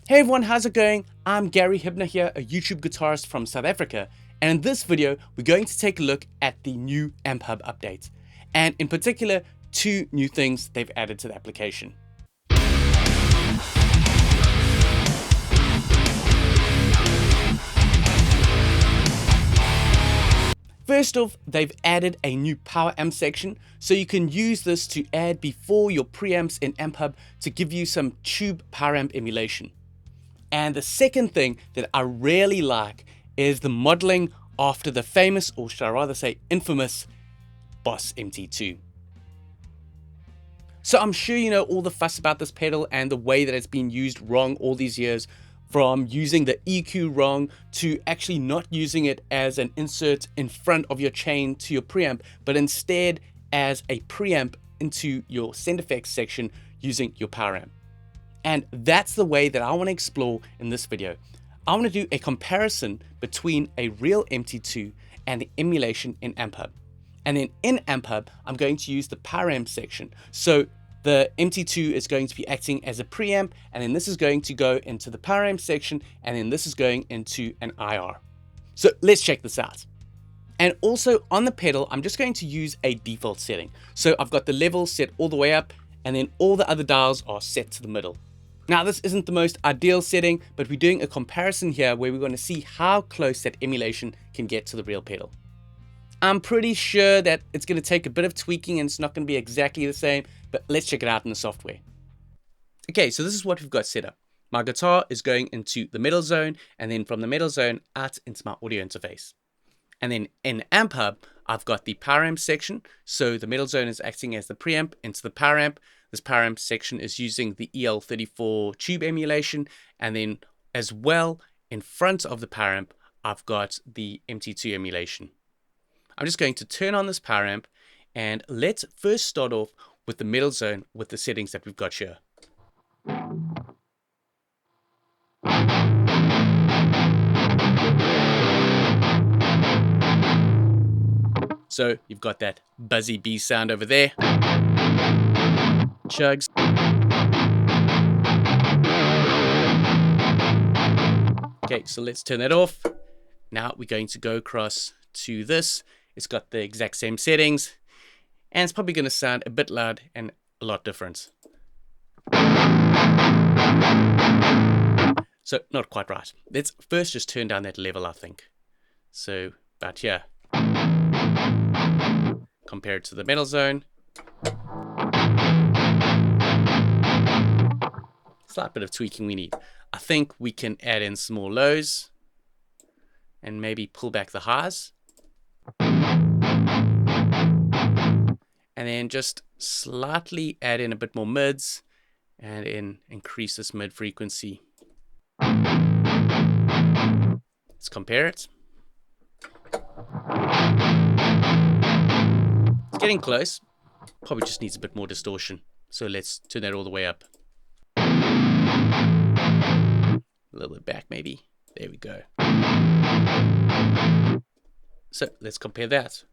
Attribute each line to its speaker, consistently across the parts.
Speaker 1: Hey everyone, how's it going? I'm Gary Hibner here, a YouTube guitarist from South Africa, and in this video we're going to take a look at the new AmpHub update, and in particular 2 new things they've added to the application. First off, they've added a new PowerAmp section, so you can use this to add before your preamps in AmpHub to give you some tube PowerAmp emulation. And the second thing that I really like is the modeling after the famous, or should I rather say infamous, BOSS MT-2. So I'm sure you know all the fuss about this pedal and the way that it's been used wrong all these years, from using the EQ wrong to actually not using it as an insert in front of your chain to your preamp, but instead as a preamp into your sound effects section using your PowerAmp. And that's the way that I want to explore in this video. I want to do a comparison between a real MT2 and the emulation in AmpHub. And then in AmpHub, I'm going to use the PowerAmp section. So the MT2 is going to be acting as a preamp, and then this is going to go into the PowerAmp section, and then this is going into an IR. So let's check this out. And also on the pedal, I'm just going to use a default setting. So I've got the level set all the way up, and then all the other dials are set to the middle. Now this isn't the most ideal setting, but we're doing a comparison here where we're going to see how close that emulation can get to the real pedal. I'm pretty sure that it's going to take a bit of tweaking and it's not going to be exactly the same, but let's check it out in the software. Okay, so this is what we've got set up. My guitar is going into the Metalzone, and then from the Metalzone out into my audio interface. And then in AmpHub, I've got the PowerAmp section. So the Metalzone is acting as the preamp into the PowerAmp. This PowerAmp section is using the EL34 tube emulation. And then as well, in front of the PowerAmp, I've got the MT2 emulation. I'm just going to turn on this PowerAmp, and let's first start off with the Metalzone with the settings that we've got here. So you've got that buzzy B sound over there. Chugs. Okay, so let's turn that off. Now we're going to go across to this. It's got the exact same settings, and it's probably going to sound a bit loud and a lot different. So not quite right. Let's first just turn down that level, I think. So about here. Compared to the Metalzone. Slight bit of tweaking we need. I think we can add in some more lows and maybe pull back the highs. And then just slightly add in a bit more mids and increase this mid frequency. Let's compare it. It's getting close. Probably just needs a bit more distortion. So let's turn that all the way up. A little bit back maybe. There we go. So let's compare that.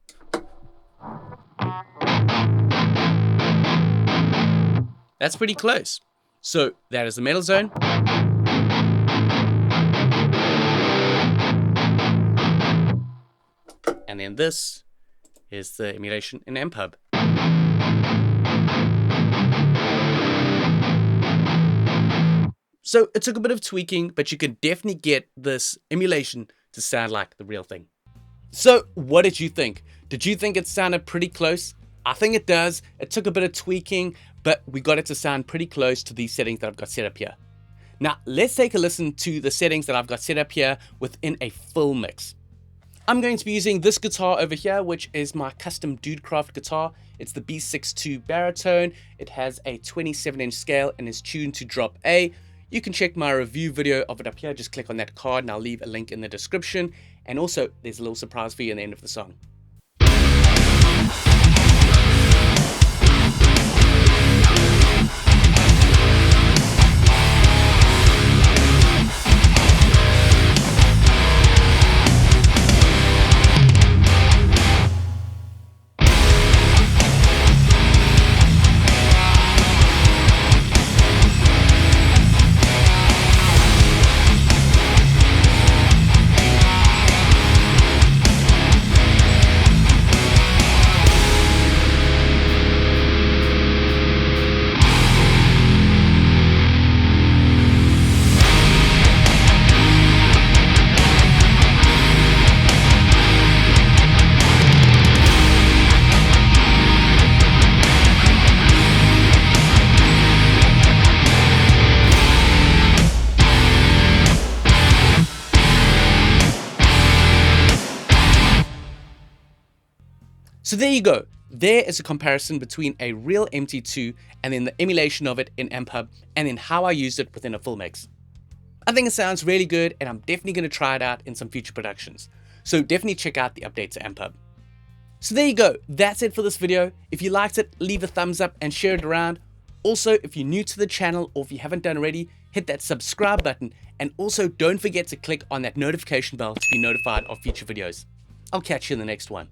Speaker 1: That's pretty close. So that is the Metalzone. And then this is the emulation in AmpHub. So it took a bit of tweaking, but you can definitely get this emulation to sound like the real thing. So what did you think? Did you think it sounded pretty close? I think it does. It took a bit of tweaking, but we got it to sound pretty close to these settings that I've got set up here. Now let's take a listen to the settings that I've got set up here within a full mix. I'm going to be using this guitar over here, which is my custom DoodCraft guitar. It's the B62 Baritone. It has a 27-inch scale and is tuned to drop A. You can check my review video of it up here. Just click on that card and I'll leave a link in the description. And also, there's a little surprise for you at the end of the song. So there you go. There is a comparison between a real MT2 and then the emulation of it in AmpHub, and then how I used it within a full mix. I think it sounds really good, and I'm definitely going to try it out in some future productions. So definitely check out the update to AmpHub. So there you go. That's it for this video. If you liked it, leave a thumbs up and share it around. Also, if you're new to the channel or if you haven't done already, hit that subscribe button, and also don't forget to click on that notification bell to be notified of future videos. I'll catch you in the next one.